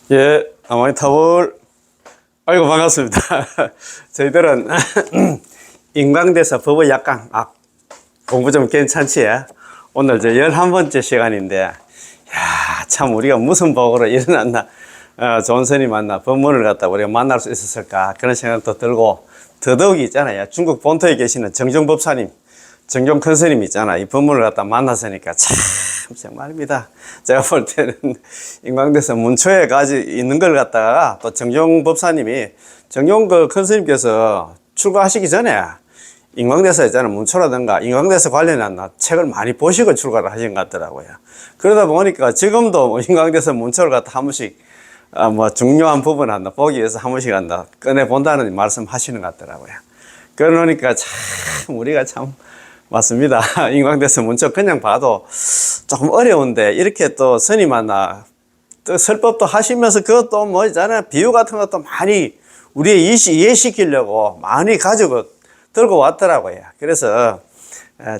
예, 아마이타볼. 아이고, 반갑습니다. 저희들은 인강대사 법의 약강, 공부 좀 괜찮지? 오늘 11번째 시간인데, 야, 참 우리가 무슨 복으로 일어났나, 좋은 스님 만나 법문을 갖다 우리가 만날 수 있었을까, 그런 생각도 들고, 더더욱이 있잖아요. 중국 본토에 계시는 정정법사님, 정종 큰 스님 있잖아. 이 법문을 갖다 만났으니까 참 정말입니다. 제가 볼 때는 인광대사 문초에 가지 있는 걸 갖다가 또 정종 법사님이 정종 큰 스님께서 출가하시기 전에 인광대사 있잖아요. 문초라든가 인광대사 관련한 책을 많이 보시고 출가를 하신 것 같더라고요. 그러다 보니까 지금도 인광대사 문초를 갖다 한 번씩 중요한 부분 한다 보기 위해서 한 번씩 한다 꺼내 본다는 말씀 하시는 것 같더라고요. 그러니까 참 우리가 참 맞습니다. 인광대사 문초 그냥 봐도 조금 어려운데 이렇게 또 스님 만나 또 설법도 하시면서 그것도 뭐 있잖아요. 비유 같은 것도 많이 우리의 이해시키려고 많이 가지고 들고 왔더라고요. 그래서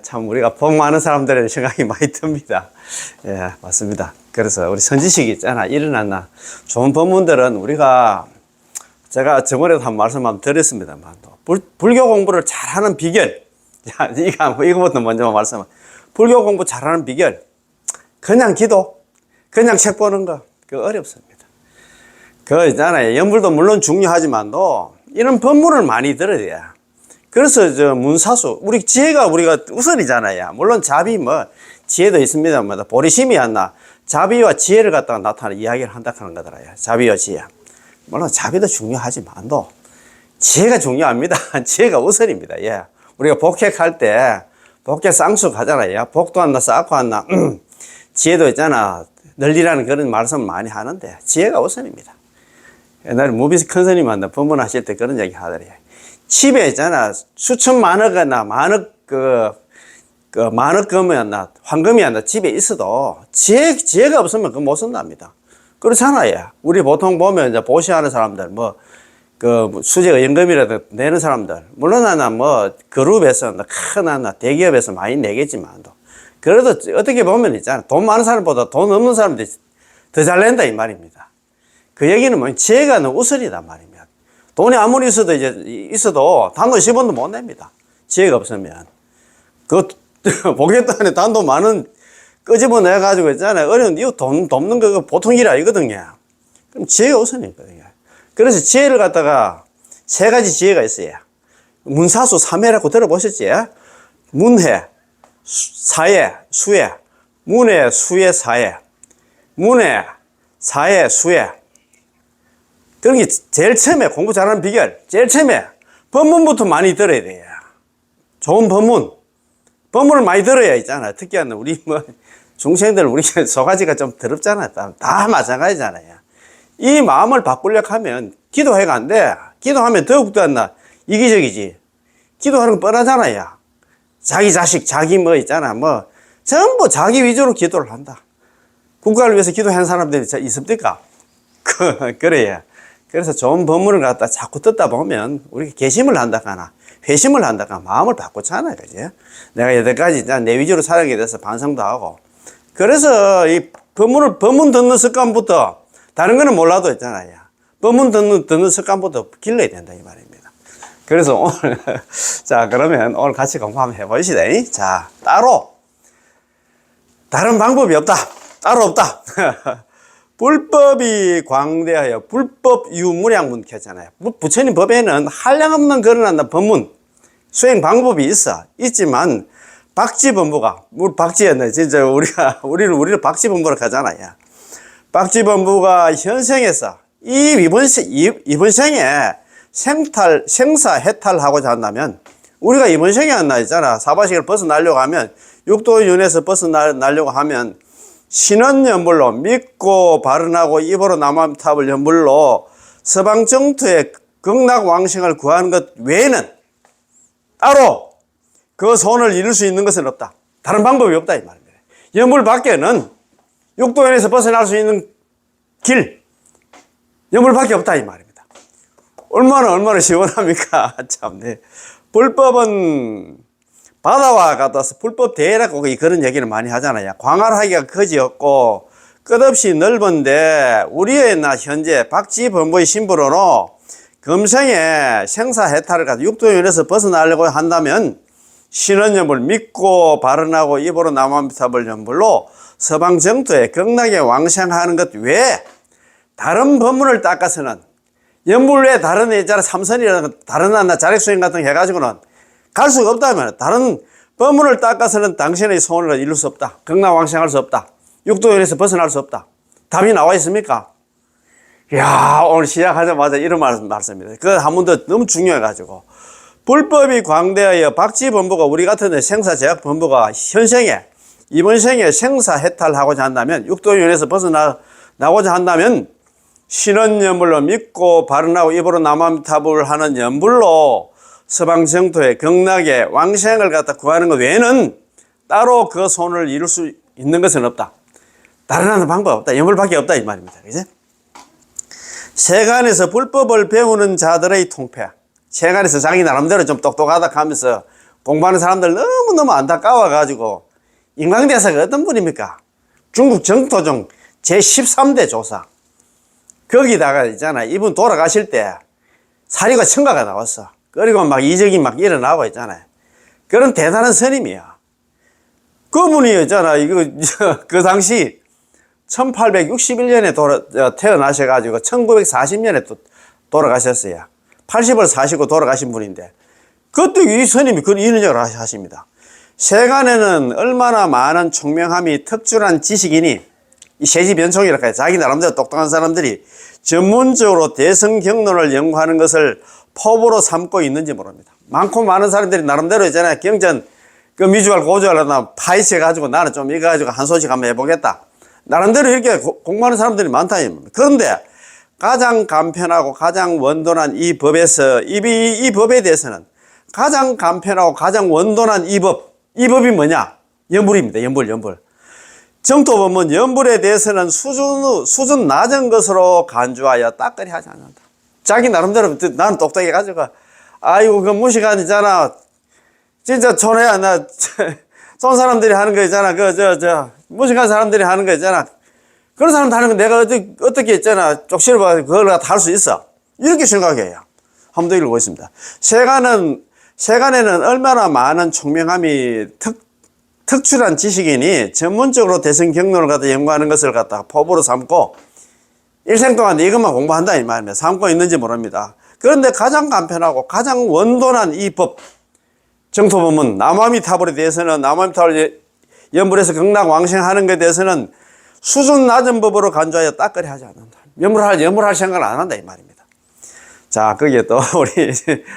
참 우리가 복 많은 사람들의 생각이 많이 듭니다. 예, 맞습니다. 그래서 우리 선지식이 있잖아. 일어났나. 좋은 법문들은 우리가 제가 저번에도 한 말씀 한번 드렸습니다만 불교 공부를 잘하는 비결. 자, 이거부터 먼저 말씀해. 불교 공부 잘하는 비결. 그냥 기도, 그냥 책 보는 거. 그거 어렵습니다. 그거 있잖아요. 연불도 물론 중요하지만도 이런 법문을 많이 들어야 돼요. 그래서 문사수, 지혜가 우리가 우선이잖아요. 물론 자비 지혜도 있습니다만 보리심이 않나. 자비와 지혜를 갖다가 나타나는 이야기를 한다 하는 거더라고요. 자비와 지혜. 물론 자비도 중요하지만도 지혜가 중요합니다. 지혜가 우선입니다. 예. 우리가 복획할 때 복회 쌍수 하잖아요. 복도 한다 쌓고 한다. 지혜도 있잖아. 널리라는 그런 말씀을 많이 하는데 지혜가 우선입니다. 옛날에 무비스 큰 스님한테 법문하실 때 그런 얘기 하더래요. 집에 있잖아. 수천만억이나 만억 만억금이었나 황금이었나 집에 있어도 지혜가 없으면 그거 못 쓴답니다. 그렇잖아요. 우리 보통 보면 이제 보시하는 사람들 수제가 연금이라도 내는 사람들, 물론 그룹에서, 대기업에서 많이 내겠지만도, 그래도 어떻게 보면 있잖아. 돈 많은 사람보다 돈 없는 사람들이 더 잘 낸다, 이 말입니다. 그 얘기는 지혜가 우선이단 말입니다. 돈이 아무리 있어도 단돈 10원도 못 냅니다. 지혜가 없으면. 보겠다니 단돈 많은 끄집어내가지고 있잖아요. 어려운 이유 돈 돕는 거 보통 일 아니거든요. 그럼 지혜가 우선이거든요. 그래서 지혜를 갖다가 세 가지 지혜가 있어요. 문사수 3회라고 들어보셨지? 문회, 사회, 수회. 문회, 수회, 사회. 문회, 사회, 수회. 그런 게 제일 처음에 공부 잘하는 비결. 제일 처음에 법문부터 많이 들어야 돼요. 좋은 법문. 법문을 많이 들어야 있잖아. 특히 우리 중생들 우리 소가지가 좀 더럽잖아. 다 마찬가지잖아요. 이 마음을 바꾸려고 하면 기도해가 안 돼. 기도하면 더욱더 이기적이지. 기도하는 건 뻔하잖아요. 자기 자식, 자기 있잖아. 전부 자기 위주로 기도를 한다. 국가를 위해서 기도하는 사람들이 있습니까? 그래요. 그래서 좋은 법문을 갖다 자꾸 듣다 보면 우리가 개심을 한다거나 회심을 한다거나 마음을 바꾸잖아요. 그죠? 내가 여태까지 내 위주로 살아가게 돼서 반성도 하고. 그래서 이 법문 듣는 습관부터 다른 거는 몰라도 있잖아요. 법문 듣는 습관부터 길러야 된다, 이 말입니다. 그래서 오늘, 자, 그러면 오늘 같이 공부 한번 해보시다. 자, 다른 방법이 없다. 따로 없다. 불법이 광대하여 불법 유무량문 켰잖아요. 부처님 법에는 한량없는 거론한다 법문, 수행 방법이 있지만, 박지법부가, 박지였네. 진짜 우리를 박지법부로 가잖아요. 박지법부가 현생에서 이번 생에 생사해탈하고자 한다면 우리가 이번 생에 있잖아. 사바세계를 벗어나려고 하면 육도윤회에서 벗어나려고 하면 신원연불로 믿고 발언하고 입으로 남함탑을 연불로 서방정토의 극락왕생을 구하는 것 외에는 따로 그 소원을 이룰 수 있는 것은 없다. 다른 방법이 없다 이 말입니다. 연불 밖에는 육도연에서 벗어날 수 있는 길, 연불밖에 없다 이 말입니다. 얼마나 시원합니까? 참네. 불법은 바다와 같아서 불법 대회라고 그런 얘기를 많이 하잖아요. 광활하기가 거지없고 끝없이 넓은데 우리의 현재 박지 법무의 신부로는 금생에 생사해탈을 가지고 육도연에서 벗어나려고 한다면 신원염을 믿고 발언하고 입으로 남아미탑을 염불로 서방 정토에 극락에 왕생하는 것 외에 다른 법문을 닦아서는 염불 외에 다른 예자라 삼선이라는 다른 자력수행 같은 거 해가지고는 갈 수가 없다면 다른 법문을 닦아서는 당신의 소원을 이룰 수 없다. 극락 왕생할 수 없다. 육도연에서 벗어날 수 없다. 답이 나와 있습니까? 이야, 오늘 시작하자마자 이런 말씀입니다. 그 한 번 더 너무 중요해가지고. 불법이 광대하여 박지법무가 우리 같은 생사제약법무가 현생에, 이번 생에 생사해탈하고자 한다면, 육도연에서 벗어나고자 한다면, 신원연불로 믿고 발언하고 입으로 남암탑을 하는 연불로 서방 정토의 극락에 왕생을 갖다 구하는 것 외에는 따로 그 손을 이룰 수 있는 것은 없다. 다른 방법 없다. 연불밖에 없다 이 말입니다. 그죠? 세간에서 불법을 배우는 자들의 통폐. 세간에서 자기 나름대로 좀 똑똑하다 하면서 공부하는 사람들 너무너무 안타까워가지고 인강대사가 어떤 분입니까? 중국 정토종 제13대 조사. 거기다가 있잖아. 이분 돌아가실 때 사리가 청가가 나왔어. 그리고 막 이적이 막 일어나고 있잖아요. 그런 대단한 스님이야. 그분이 있잖아. 그 당시 1861년에 태어나셔가지고 1940년에 돌아가셨어요. 80을 사시고 돌아가신 분인데 그때 이 스님이 그런 인연을 하십니다. 세간에는 얼마나 많은 총명함이 특출한 지식이니 이 세지변총이라고 해요. 자기 나름대로 똑똑한 사람들이 전문적으로 대성경론을 연구하는 것을 포부로 삼고 있는지 모릅니다. 많고 많은 사람들이 나름대로 있잖아요. 경전 그 미주알 고주알 나 파헤쳐가지고 나는 좀 이거 가지고 한 소식 한번 해보겠다. 나름대로 이렇게 공부하는 사람들이 많다. 그런데 가장 간편하고 가장 원돈한 이 법에서 이 법에 대해서는 가장 간편하고 가장 원돈한 이 법이 뭐냐? 연불입니다. 연불. 정토법은 연불에 대해서는 수준 낮은 것으로 간주하여 따끄리 하지 않는다. 자기 나름대로 나는 똑똑해가지고 아이고 그 무시간이잖아. 진짜 촌해야 촌 사람들이 하는 거 있잖아. 무식한 사람들이 하는 거 있잖아. 그런 사람들 하는 거 내가 어떻게 있잖아. 쪽시를 그걸 다 할 수 있어. 이렇게 생각해요. 한번 더 읽어보겠습니다. 세간에는 얼마나 많은 총명함이 특출한 지식이니 전문적으로 대성경론을 갖다 연구하는 것을 갖다가 포부로 삼고 일생 동안 이것만 공부한다 이 말입니다. 삼고 있는지 모릅니다. 그런데 가장 간편하고 가장 원돈한 이 법 정토법문 남아미타불에 대해서는 남아미타불 연불에서 극락 왕생하는 것에 대해서는 수준 낮은 법으로 간주하여 따끄리 하지 않는다. 연불할 생각을 안 한다 이 말입니다. 자, 거기에 또 우리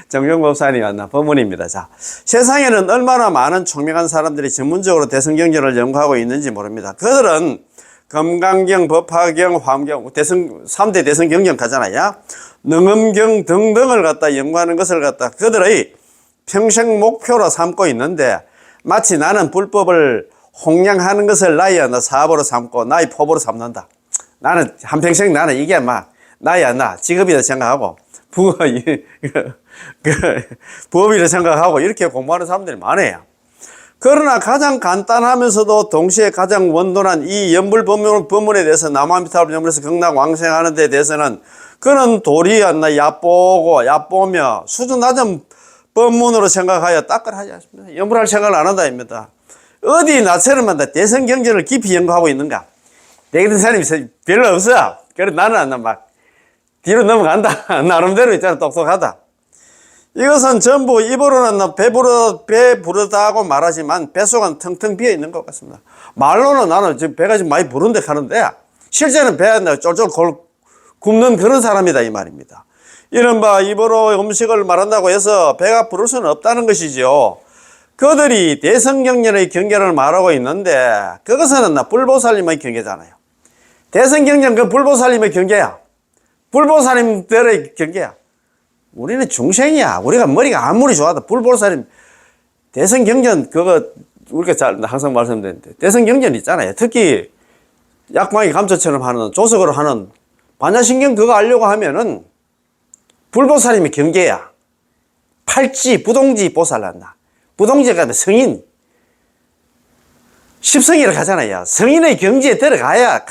정경법사님이 왔나 법문입니다. 자, 세상에는 얼마나 많은 총명한 사람들이 전문적으로 대성경전을 연구하고 있는지 모릅니다. 그들은 금강경, 법화경, 화엄경, 3대 대성경전 가잖아요. 능엄경 등등을 갖다 연구하는 것을 갖다 그들의 평생 목표로 삼고 있는데 마치 나는 불법을 홍량하는 것을 나의 사업으로 삼고 나의 포부로 삼는다. 나는 한평생 나는 이게 나야 직업이라 생각하고 부업이라 생각하고 이렇게 공부하는 사람들이 많아요. 그러나 가장 간단하면서도 동시에 가장 원돈한 이 연불 법문에 대해서 남아미타불 연불에서 극락 왕생하는 데 대해서는 그는 도리 얕보며 수준 낮은 법문으로 생각하여 따끌 하지 않습니다. 연불할 생각을 안 한다 입니다. 어디 나처럼 대성경전을 깊이 연구하고 있는가? 내 같은 사람이 별로 없어. 그래서 나는 막 뒤로 넘어간다. 나름대로 있잖아. 똑똑하다. 이것은 전부 입으로는 배 부르다고 말하지만 뱃속은 텅텅 비어 있는 것 같습니다. 말로는 나는 지금 배가 좀 많이 부른데 가는데 실제는 배가 쫄쫄 굶는 그런 사람이다 이 말입니다. 이른바 입으로 음식을 말한다고 해서 배가 부를 수는 없다는 것이죠. 그들이 대성경전의 경계를 말하고 있는데 그것은 불보살님의 경계잖아요. 대성경전 그 불보살님의 경계야. 불보살님들의 경계야. 우리는 중생이야. 우리가 머리가 아무리 좋아도 불보살님 대성경전 그거 우리가 항상 말씀드리는데 대성경전 있잖아요. 특히 약방이 감초처럼 하는 조석으로 하는 반야신경 그거 알려고 하면은 불보살님의 경계야. 팔지 부동지 보살난다. 부동지가 성인 십성이라고 하잖아요. 성인의 경지에 들어가야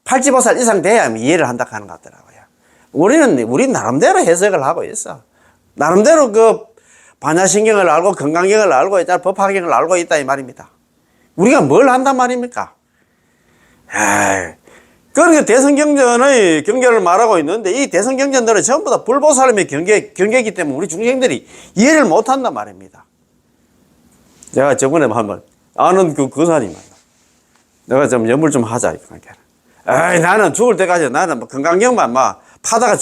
팔찌보살 이상 돼야 이해를 한다 하는 것 같더라고요. 우리 나름대로 해석을 하고 있어. 나름대로 그 반야신경을 알고 건강경을 알고 있다, 법화경을 알고 있다 이 말입니다. 우리가 뭘 한단 말입니까? 에이, 그러니까 대성경전의 경계를 말하고 있는데 이 대성경전들은 전부 다 불보살님의 경계이기 때문에 우리 중생들이 이해를 못한단 말입니다. 제가 저번에 한번 아는 그 사람이 내가 좀 연물 좀 하자 이 관계를. 에이, 나는 죽을 때까지 나는 뭐 건강경만 막 파다가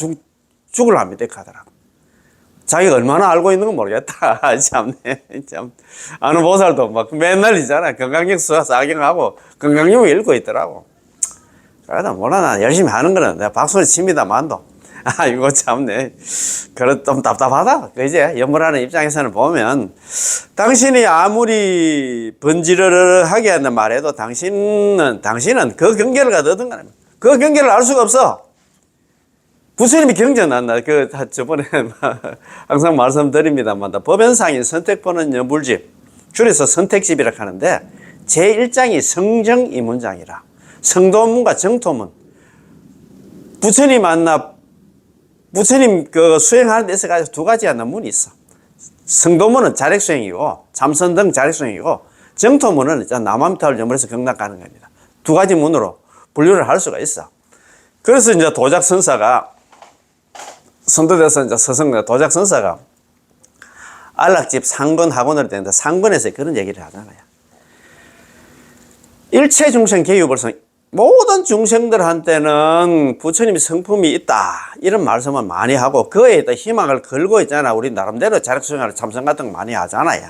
죽을 합니다 하더라고. 자기가 얼마나 알고 있는 건 모르겠다. 참네. 참. 아는 보살도 막 맨날 있잖아. 건강경 사경하고 건강경 읽고 있더라고. 그래도 몰라. 나 열심히 하는 거는 내가 박수를 칩니다만도. 아, 이거 참네. 그래, 좀 답답하다. 이제 연물하는 입장에서는 보면 당신이 아무리 번지르르하게 한다 말해도 당신은 그 경계를 가더든 거는 그 경계를 알 수가 없어. 부처님이 경전한다. 저번에 항상 말씀드립니다만, 법연상인 선택보는 연불집, 줄여서 선택집이라고 하는데, 제1장이 성정이문장이라. 성도문과 정토문. 부처님 수행하는 데서 가지고 두 가지 하는 문이 있어. 성도문은 자력수행이고, 참선등 자력수행이고, 정토문은 남암타월 연불에서 경락 가는 겁니다. 두 가지 문으로 분류를 할 수가 있어. 그래서 이제 도작선사가 선도돼서 이제 도작선사가 안락집 상건 학원을 되는데 상건에서 그런 얘기를 하잖아요. 일체 중생 개유벌성 모든 중생들한테는 부처님의 성품이 있다 이런 말씀을 많이 하고 그에 희망을 걸고 있잖아. 우리 나름대로 자력수행하는 참선 같은 거 많이 하잖아요.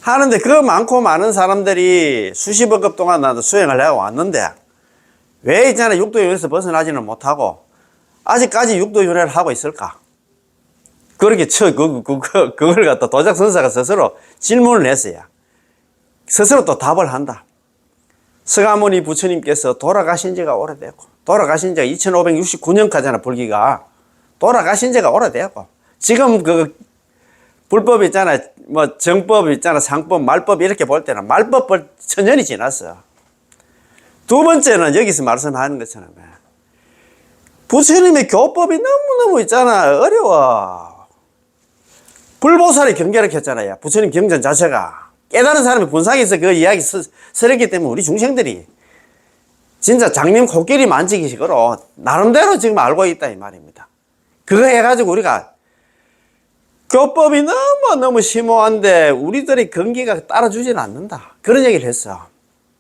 하는데 그 많고 많은 사람들이 수십억 급 동안 나도 수행을 해왔는데 왜 있잖아 육도윤회에서 벗어나지는 못하고 아직까지 육도윤회를 하고 있을까? 그렇게 그걸 갖다 도작선사가 스스로 질문을 했어요. 스스로 또 답을 한다. 서가모니 부처님께서 돌아가신 지가 오래됐고 돌아가신 지가 2569년까지나 불기가 돌아가신 지가 오래됐고 지금 그 불법 있잖아 뭐 정법 있잖아 상법 말법 이렇게 볼 때는 말법 1000년이 지났어. 두 번째는 여기서 말씀하는 것처럼 부처님의 교법이 너무너무 있잖아 어려워. 불보살이 경계를 했잖아요. 부처님 경전 자체가 깨달은 사람이 군상에서 그 이야기 쓰렸기 때문에 우리 중생들이 진짜 장님 코끼리 만지기식으로 나름대로 지금 알고 있다 이 말입니다. 그거 해가지고 우리가 교법이 너무너무 심오한데 우리들의 경기가 따라주지는 않는다 그런 얘기를 했어.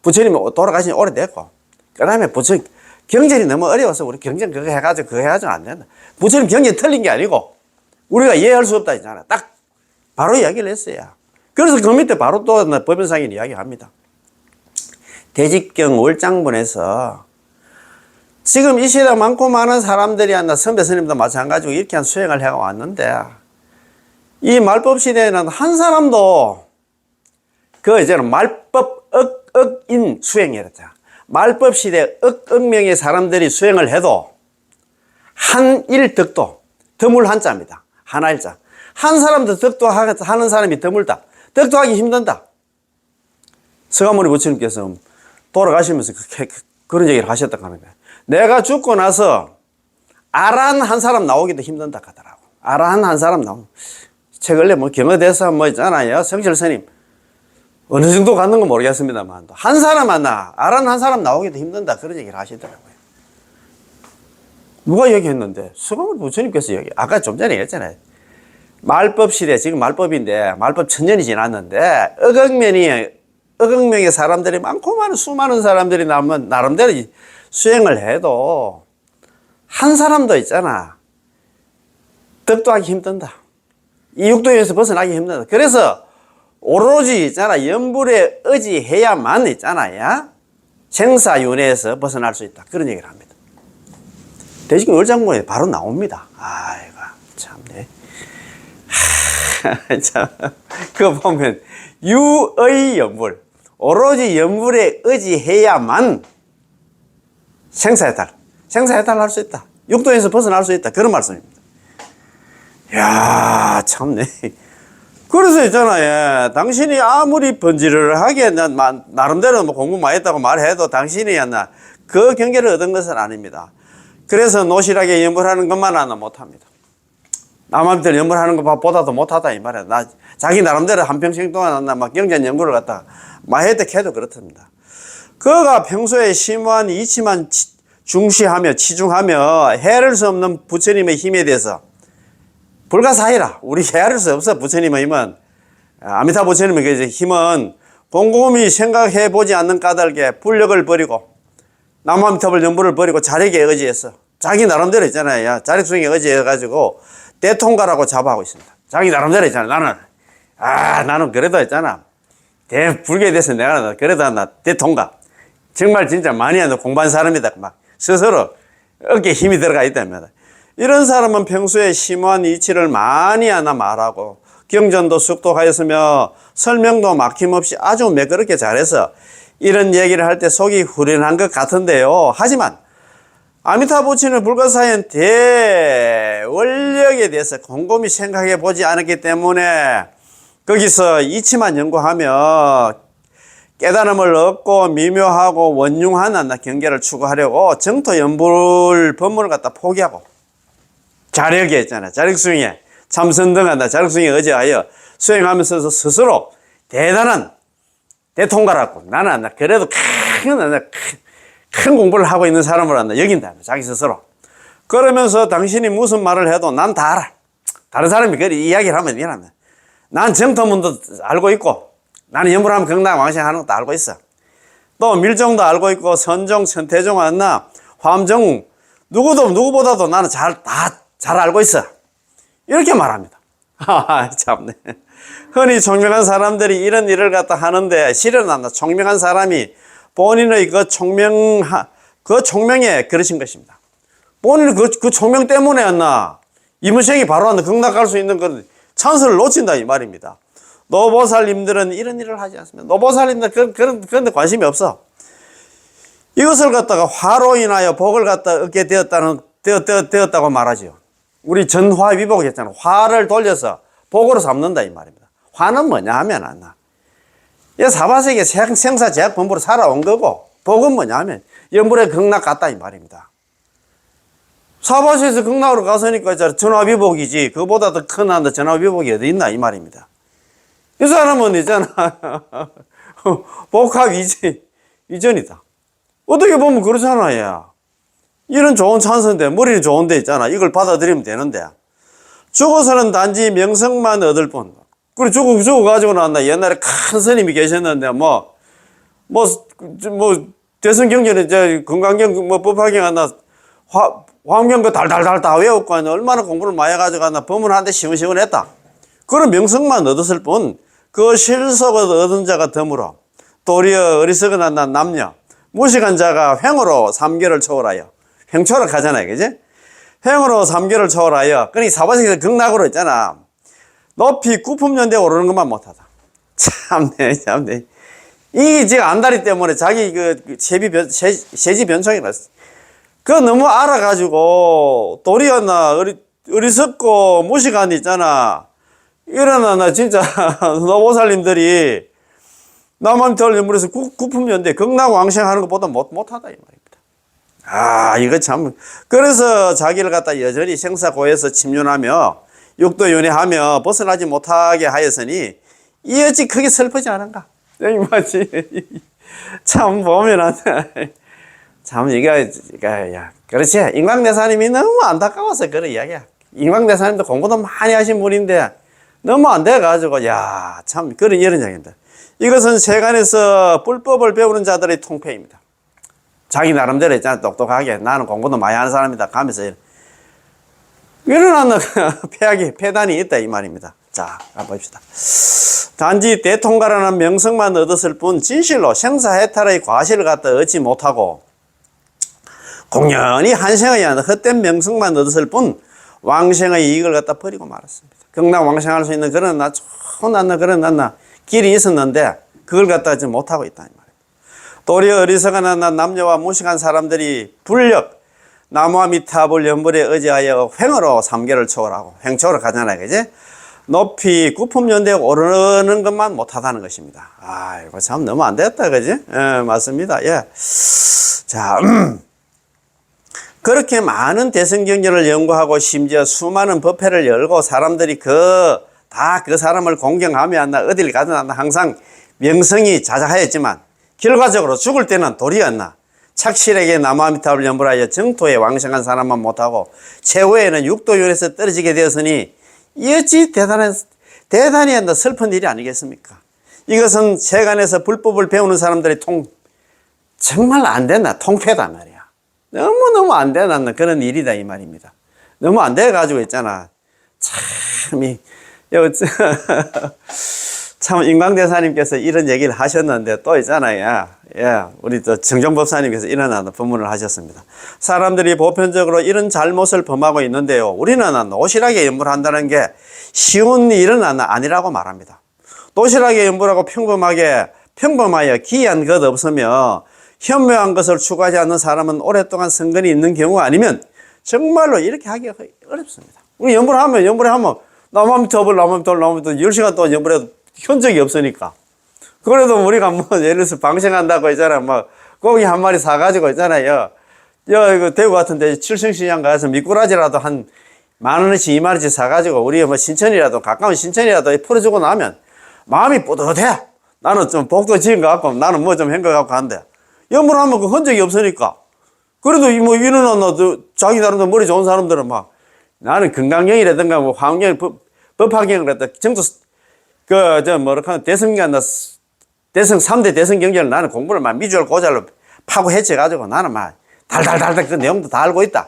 부처님이 돌아가신 지 오래됐고 그 다음에 부처님 경전이 너무 어려워서 우리 경전 그거 해가지고 안 된다. 부처님 경전 틀린 게 아니고 우리가 이해할 수 없다 있잖아. 딱 바로 이야기를 했어요. 그래서 그 밑에 바로 또 법연상인 이야기합니다. 대집경 월장본에서 지금 이 시대 많고 많은 사람들이 선배 스님도 마찬가지고 이렇게 한 수행을 해왔는데 이 말법 시대에는 한 사람도 이제는 말법 억인 수행이랬잖아. 말법 시대 억명의 사람들이 수행을 해도 한일 덕도 드물 한자입니다. 하나일자. 한 사람도 덕도 하는 사람이 드물다. 덕도하기 힘든다. 서가모니 부처님께서 돌아가시면서 그런 얘기를 하셨다고 하는 거예요. 내가 죽고 나서 아란 한 사람 나오기도 힘든다 하더라고. 아란 한 사람 나오고. 최근에 경어대사 있잖아요. 성실 스님. 어느 정도 갖는 건 모르겠습니다만. 한 사람 하나, 아란 한 사람 나오기도 힘든다. 그런 얘기를 하시더라고요. 누가 얘기했는데? 서가모니 부처님께서 아까 좀 전에 얘기했잖아요. 말법 시대, 지금 말법인데, 말법 1000년이 지났는데, 억억명의 사람들이 많고 많은 수많은 사람들이 나오면, 나름대로 수행을 해도, 한 사람도 있잖아. 덕도하기 힘든다. 이 육도에서 벗어나기 힘든다. 그래서, 오로지 있잖아. 연불에 의지해야만 있잖아요. 생사윤회에서 벗어날 수 있다. 그런 얘기를 합니다. 대식경 월장본에 바로 나옵니다. 아이고, 참네. 참, 그거 보면, 유의 연불. 오로지 연불에 의지해야만 생사해탈 할 수 있다. 육도에서 벗어날 수 있다. 그런 말씀입니다. 이야, 참네. 그래서 있잖아요. 당신이 아무리 번지를 하게, 나름대로 공부 많이 했다고 말해도 당신이 그 경계를 얻은 것은 아닙니다. 그래서 노실하게 연불하는 것만 하나 못합니다. 남한테 연불하는 것보다도 못하다 이 말이야. 자기 나름대로 한평생 동안 막 경전 연구를 갖다가 혜택해도 그렇답니다. 그가 평소에 심오한 이치만 중시하며 치중하며 헤아릴 수 없는 부처님의 힘에 대해서 불가사의라. 우리 헤아릴 수 없어. 부처님의 힘은, 아미타 부처님의 그 힘은 곰곰이 생각해 보지 않는 까닭에 불력을 버리고 남아미타불 연불을 버리고 자력에 의지해서 자기 나름대로 있잖아요. 자력성에 의지해가지고 대통가라고 자부하고 있습니다. 자기 나름대로 있잖아. 나는 그래도 있잖아. 불교에 대해서 내가 그래도 나 대통가. 정말 진짜 많이 공부한 사람이다. 막 스스로 어깨에 힘이 들어가 있답니다. 이런 사람은 평소에 심오한 이치를 많이 하나 말하고 경전도 숙독하였으며 설명도 막힘없이 아주 매끄럽게 잘해서 이런 얘기를 할 때 속이 후련한 것 같은데요. 하지만 아미타 부처는 불가사의한 대원력에 대해서 곰곰이 생각해 보지 않았기 때문에 거기서 이치만 연구하며 깨달음을 얻고 미묘하고 원융한 경계를 추구하려고 정토 연불 법문을 갖다 포기하고 자력에 있잖아. 자력수행에 참선등한다. 자력수행에 의지하여 수행하면서 스스로 대단한 대통가라고 나는 그래도 큰 공부를 하고 있는 사람을 한다. 여긴다. 자기 스스로. 그러면서 당신이 무슨 말을 해도 난 다 알아. 다른 사람이 그리 이야기를 하면 미안합니다. 난 정토문도 알고 있고 나는 연불하면 극락왕생하는 것도 알고 있어. 또 밀종도 알고 있고 선종, 천태종, 화엄종 누구보다도 나는 잘 알고 있어. 이렇게 말합니다. 참네. 흔히 총명한 사람들이 이런 일을 갖다 하는데 실은 총명한 사람이 본인의 그 총명에 그러신 것입니다. 본인은 그 총명 때문에 이문생이 바로 극락 갈 수 있는 그 찬스를 놓친다 이 말입니다. 노보살님들은 이런 일을 하지 않습니다. 노보살님들 그런 데 관심이 없어. 이것을 갖다가 화로 인하여 복을 갖다 얻게 되었다고 말하죠. 우리 전화위복이 했잖아. 화를 돌려서 복으로 삼는다 이 말입니다. 화는 뭐냐 하면 이 사바세계 생사제약 범부로 살아온 거고 복은 뭐냐 하면 연불에 극락 갔다 이 말입니다. 사바세에서 극락으로 갔으니까 전화위복이지 그보다 더 큰 전화위복이 어디 있나 이 말입니다. 이 사람은 있잖아. 복합 이전이다. 어떻게 보면 그렇잖아요. 이런 좋은 찬스인데, 머리는 좋은데 있잖아. 이걸 받아들이면 되는데. 죽어서는 단지 명성만 얻을 뿐. 그리고 죽어가지고 나왔나. 옛날에 큰 스님이 계셨는데, 대성경전에, 건강경, 법화경 하나, 화엄경 그 달달달 다 외웠고, 얼마나 공부를 많이 해가지고 하나, 법문하는데 시원시원했다. 그런 명성만 얻었을 뿐, 그 실속을 얻은 자가 드물어 도리어 어리석은 남녀 무식한 자가 횡으로 3개를 초월하여 횡초락 하잖아요. 그지? 횡으로 3개를 초월하여 그러니 사바세계에서 극락으로 있잖아. 높이 구품연대에 오르는 것만 못하다. 참네. 이 지금 안다리 때문에 자기 세지 변성이라서 그거 너무 알아가지고 도리어 어리석고 무식한 있잖아. 이러나 진짜 노보살님들이 남한테 연불에서 구품연대 극락왕생하는 것보다 못하다 이 말입니다. 이거 참. 그래서 자기를 갖다 여전히 생사고에서 침륜하며 육도윤회하며 벗어나지 못하게 하였으니 이 어찌 크게 슬프지 않은가. 맞지. 참 보면 참 그렇지. 인광대사님이 너무 안타까워서 그런 이야기야. 인광대사님도 공부도 많이 하신 분인데 너무 안 돼가지고, 참, 이런 이야기입니다. 이것은 세간에서 불법을 배우는 자들의 통폐입니다. 자기 나름대로 있잖아, 똑똑하게. 나는 공부도 많이 하는 사람이다. 가면서. 이런 폐단이 있다, 이 말입니다. 자, 봅시다. 단지 대통가라는 명성만 얻었을 뿐, 진실로 생사해탈의 과실을 갖다 얻지 못하고, 공연히 한생의 헛된 명성만 얻었을 뿐, 왕생의 이익을 갖다 버리고 말았습니다. 극락 왕생할 수 있는 그런 그런 길이 있었는데 그걸 갖다 지금 못하고 있다 이 말입니다. 도리어 어리석은 남녀와 무식한 사람들이 불력 나무아미타불 연불에 의지하여 횡으로 3개를 초월하고 횡초월을 가잖아요. 그지? 높이 구품연대에 오르는 것만 못하다는 것입니다. 아이고, 참 너무 안 됐다, 그지? 예, 맞습니다. 예. 자, 그렇게 많은 대선 경쟁을 연구하고 심지어 수많은 법회를 열고 사람들이 다 그 사람을 공경하며 한다, 어딜 가든 한다, 항상 명성이 자자하였지만 결과적으로 죽을 때는 도리였나. 착실하게 나무아미타불을 연불하여 정토에 왕성한 사람만 못하고 최후에는 육도윤에서 떨어지게 되었으니 이 어찌 대단히 한다 슬픈 일이 아니겠습니까? 이것은 세간에서 불법을 배우는 사람들의 정말 안 된다, 통폐다 말이야. 너무너무 안 되는 그런 일이다 이 말입니다. 너무 안 돼가지고 있잖아. 참 인광대사님께서 이런 얘기를 하셨는데 또 있잖아요. 예, 우리 또 정정법사님께서 이런 법문을 하셨습니다. 사람들이 보편적으로 이런 잘못을 범하고 있는데요. 우리는 도실하게 연불한다는 게 쉬운 일은 아니라고 말합니다. 도실하게 연불하고 평범하여 기이한 것 없으며 현묘한 것을 추구하지 않는 사람은 오랫동안 선근이 있는 경우가 아니면 정말로 이렇게 하기가 어렵습니다. 우리 연불하면 나무아미타불 10시간 동안 연불해도 현적이 없으니까. 그래도 우리가 예를 들어서 방생한다고 있잖아. 고기 한 마리 사가지고 있잖아요. 이거 대구 같은 데 칠성시장 가서 미꾸라지라도 한 10,000원씩 20,000원씩 사가지고 우리 신천이라도, 가까운 신천이라도 풀어주고 나면 마음이 뿌듯해. 나는 좀 복도 지은 것 같고 나는 좀 한 것 같고 한데. 연불하면 그 흔적이 없으니까. 그래도 이런 자기 나름대로 머리 좋은 사람들은 나는 건강경이라든가 환경, 법학경이라든가 정도 대성 3대 대성 경제를 나는 공부를 미주알 고잘로 파고 해쳐가지고 나는 달달달달 그 내용도 다 알고 있다.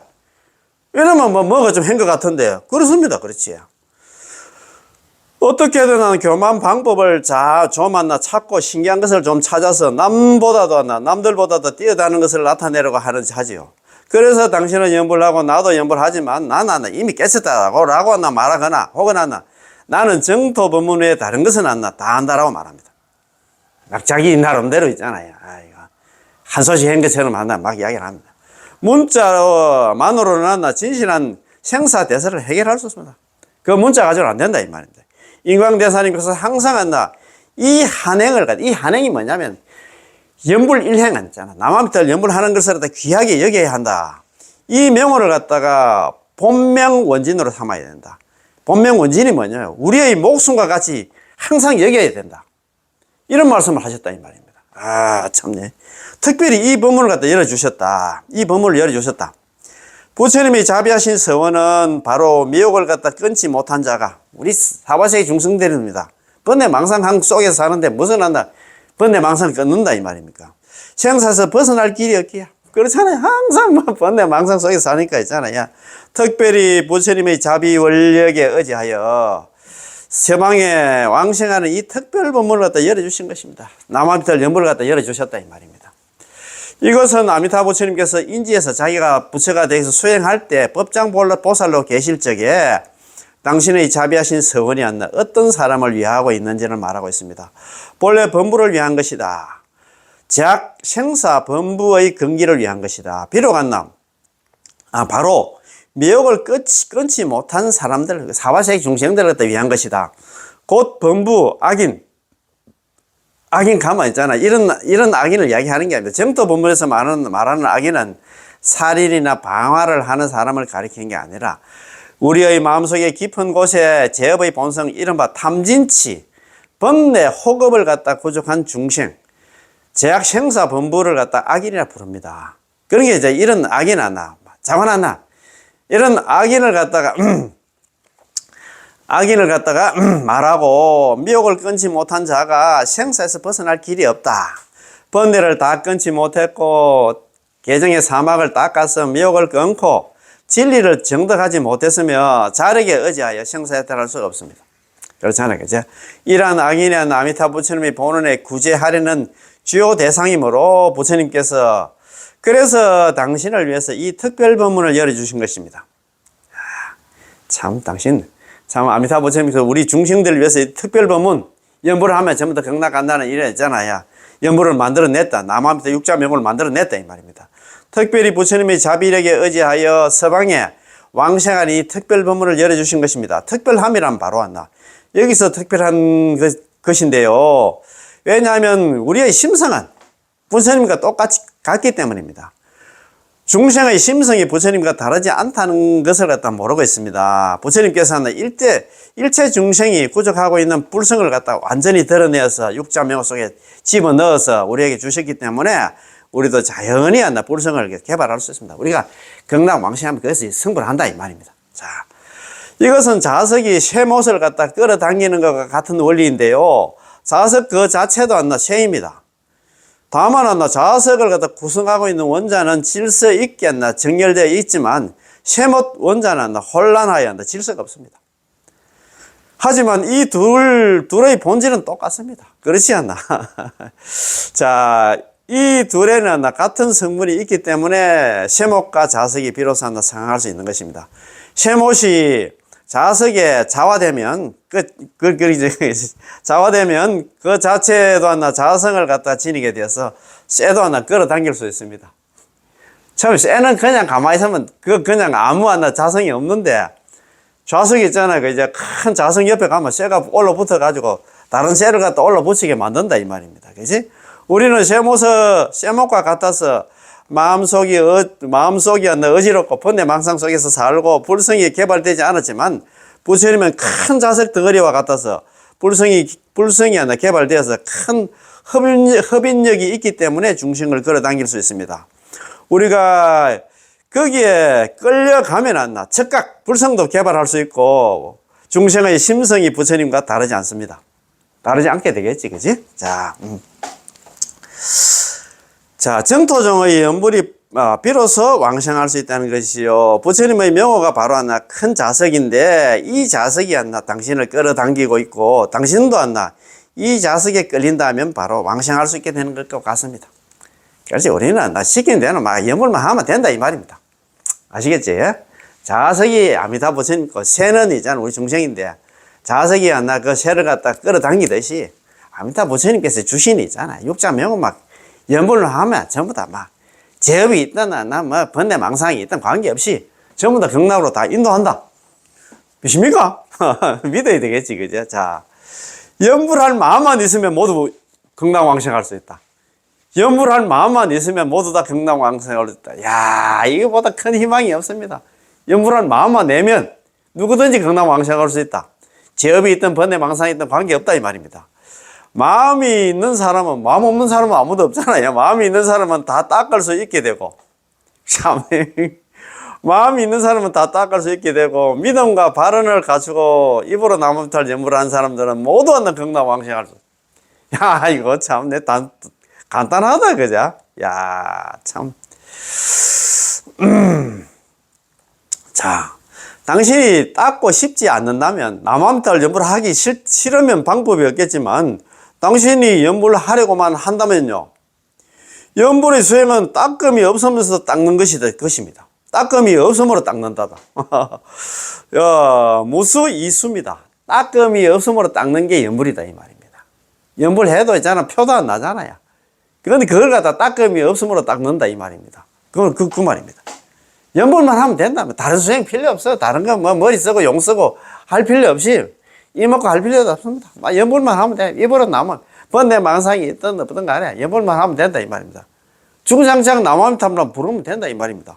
이러면 뭐가 좀 한 것 같은데요. 그렇습니다. 그렇지. 어떻게든 교만 방법을 좀 찾고 신기한 것을 좀 찾아서 남들보다도 뛰어다는 것을 나타내려고 하지요. 그래서 당신은 연불을 하고 나도 연불을 하지만 나는 이미 깨쳤다고 말하거나 혹은 나는 정토 법문 외에 다른 것은 다 안다라고 말합니다. 자기 나름대로 있잖아요. 한 소식 한 것처럼 이야기를 합니다. 문자만으로는 진실한 생사대사를 해결할 수 없습니다. 그 문자 가지고는 안 된다 이 말입니다. 인광대사님께서 항상 이 한행이 뭐냐면 연불일행 있잖아. 남아미타를 연불하는 것을 귀하게 여겨야 한다. 이 명호를 갖다가 본명원진으로 삼아야 된다. 본명원진이 뭐냐면 우리의 목숨과 같이 항상 여겨야 된다. 이런 말씀을 하셨다 이 말입니다. 참네. 특별히 이 법문을 갖다 열어주셨다. 이 법문을 열어주셨다. 부처님이 자비하신 서원은 바로 미혹을 갖다 끊지 못한 자가 우리 사바세계 중생들입니다. 번뇌망상 속에서 사는데 무슨 번뇌망상을 끊는다 이 말입니까? 생사에서 벗어날 길이 없기야. 그렇잖아요. 항상 번뇌망상 속에서 사니까 있잖아요. 특별히 부처님의 자비 원력에 의지하여 서방에 왕생하는 이 특별 법문을 갖다 열어주신 것입니다. 남아미타불 연불을 갖다 열어주셨다 이 말입니다. 이것은 아미타 부처님께서 인지에서 자기가 부처가 되어서 수행할 때 법장보살로 계실 적에 당신의 자비하신 서원이 어떤 사람을 위하고 있는지를 말하고 있습니다. 본래 범부를 위한 것이다. 즉 생사 범부의 근기를 위한 것이다. 비록 바로 미혹을 끊지 못한 사람들, 사바세계 중생들을 위한 것이다. 곧 범부, 악인 가만 있잖아. 이런 악인을 이야기하는 게 아닙니다. 정토 본문에서 말하는 악인은 살인이나 방화를 하는 사람을 가리키는 게 아니라 우리의 마음속에 깊은 곳에 제업의 본성, 이른바 탐진치, 번뇌, 호급을 갖다 구족한 중생, 제약 생사 범부를 갖다 악인이라 부릅니다. 그런 게 이런 악인 자관하나 이런 악인을 갖다가 말하고 미혹을 끊지 못한 자가 생사에서 벗어날 길이 없다. 번뇌를 다 끊지 못했고 계정의 사막을 닦아서 미혹을 끊고 진리를 정득하지 못했으며 자력에 의지하여 생사에 탈할 수가 없습니다. 그렇잖아요. 그죠? 이러한 악인의 아미타 부처님의 본원에 구제하려는 주요 대상이므로 부처님께서 그래서 당신을 위해서 이 특별 법문을 열어주신 것입니다. 참 아미타 부처님께서 우리 중생들을 위해서 이 특별 법문 연불을 하면 전부 다 극락간다는 일이 있잖아요. 연불을 만들어냈다. 남아미타 육자명을 만들어냈다 이 말입니다. 특별히 부처님의 자비력에 의지하여 서방에 왕생하니 특별 법문을 열어주신 것입니다. 특별함이란 바로 왔나. 여기서 특별한 것인데요. 왜냐하면 우리의 심성은 부처님과 똑같이 같기 때문입니다. 중생의 심성이 부처님과 다르지 않다는 것을 갖다 모르고 있습니다. 부처님께서는 일체 중생이 구족하고 있는 불성을 갖다 완전히 드러내어서 육자명호 속에 집어넣어서 우리에게 주셨기 때문에 우리도 자연히 불성을 개발할 수 있습니다. 우리가 경락왕생하면 그것이 성불한다 이 말입니다. 자, 이것은 자석이 쇠못을 갖다 끌어당기는 것과 같은 원리인데요. 자석 그 자체도 쇠입니다. 다만 자석을 갖다 구성하고 있는 원자는 질서 있게 정렬되어 있지만 쇠못 원자는 혼란하여 질서가 없습니다. 하지만 이 둘의 본질은 똑같습니다. 그렇지 않나? 자, 이 둘에는 같은 성분이 있기 때문에 쇠못과 자석이 비로소 상응할 수 있는 것입니다. 쇠못이 자석에 자화되면 자화되면 그 자체도 자성을 갖다 지니게 되어서 쇠도 끌어당길 수 있습니다. 참 쇠는 그냥 가만히 있으면 그냥 아무 자성이 없는데 좌석이 있잖아요. 그 이제 큰 자석 옆에 가면 쇠가 올라붙어 가지고 다른 쇠를 갖다 올라붙이게 만든다 이 말입니다. 그지? 우리는 쇠못과 같아서 마음속이 어지럽고 번뇌망상 속에서 살고 불성이 개발되지 않았지만 부처님은 큰 자석 덩어리와 같아서 불성이 개발되어서 큰 흡인력이 있기 때문에 중생을 끌어당길 수 있습니다. 우리가 거기에 끌려가면 즉각 불성도 개발할 수 있고 중생의 심성이 부처님과 다르지 않습니다. 다르지 않게 되겠지, 그지? 자, 정토종의 연불이 비로소 왕생할 수 있다는 것이요. 부처님의 명호가 바로 큰 자석인데 이 자석이 당신을 끌어당기고 있고 당신도 이 자석에 끌린다면 바로 왕생할 수 있게 되는 것과 같습니다. 그래서 우리는 시키는 대로 연불만 하면 된다 이 말입니다. 아시겠지? 자석이 아미타 부처님고 새는 있잖아 우리 중생인데 자석이 그 새를 갖다 끌어당기듯이 아미타 부처님께서 주신이 있잖아. 육자명호 연불을 하면 전부 다 제업이 있든 번뇌망상이 있든 관계없이 전부 다 경락으로 다 인도한다. 믿습니까? 믿어야 되겠지, 그죠? 자, 연불할 마음만 있으면 모두 경락왕생할 수 있다. 연불할 마음만 있으면 모두 다 경락왕생할 수 있다. 야, 이거보다 큰 희망이 없습니다. 연불할 마음만 내면 누구든지 경락왕생할 수 있다. 제업이 있든 번뇌망상이 있든 관계없다 이 말입니다. 마음이 있는 사람은, 마음 없는 사람은 아무도 없잖아요. 마음이 있는 사람은 다 닦을 수 있게 되고, 참, 마음이 있는 사람은 다 닦을 수 있게 되고, 믿음과 발언을 갖추고 입으로 나무탈 연불한 사람들은 모두 경락왕생할 수. 야, 이거 참, 간단하다, 그죠? 야, 참. 자, 당신이 닦고 싶지 않는다면, 남암탈 연불하기 싫으면 방법이 없겠지만, 당신이 연불을 하려고만 한다면요. 연불의 수행은 닦음이 없으면서 닦는 것입니다. 닦음이 없음으로 닦는다다. 무수이수입니다. 닦음이 없음으로 닦는 게 연불이다 이 말입니다. 연불해도 있잖아. 표도 안 나잖아요. 그런데 그걸 갖다 닦음이 없음으로 닦는다 이 말입니다. 그 말입니다. 연불만 하면 된다면 다른 수행 필요 없어요. 다른 건 머리 쓰고 용 쓰고 할 필요 없이 이먹고 할 필요도 없습니다. 연불만 하면 돼. 입으로 나면 번뇌망상이 있든 없든 간에 연불만 하면 된다 이 말입니다. 중장장 나무함탐람 부르면 된다 이 말입니다.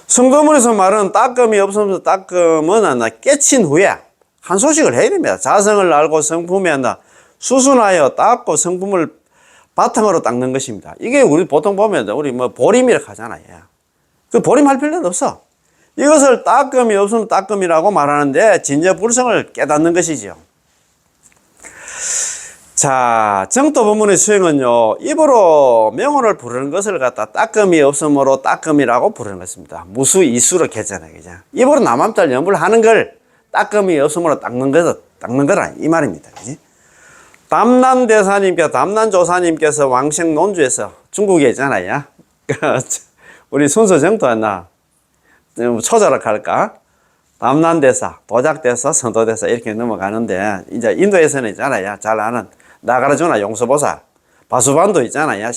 성도문에서 말하는 닦음이 없으면서 닦음은 깨친 후에 한 소식을 해야 됩니다. 자성을 알고 성품에 수순하여 닦고 성품을 바탕으로 닦는 것입니다. 이게 우리 보통 보면 우리 보림이라고 하잖아요. 그 보림할 필요는 없어. 이것을 닦음이 없으면 닦음이라고 말하는데 진여불성을 깨닫는 것이지요. 자, 정토법문의 수행은요, 입으로 명호를 부르는 것을 갖다 닦음이 없으므로 닦음이라고 부르는 것입니다. 무수이수로 했잖아요. 그죠? 입으로 남암탈 연불 하는 걸 닦음이 없으므로 닦는 거라 이 말입니다. 그지? 담난조사님께서 왕생 논주에서 중국에 있잖아요. 우리 순서 정도였나? 초자락 할까? 담난대사, 도작대사, 선도대사 이렇게 넘어가는데 이제 인도에서는 있잖아요. 잘 아는 나가라주나 용서보살, 바수반도 있잖아요.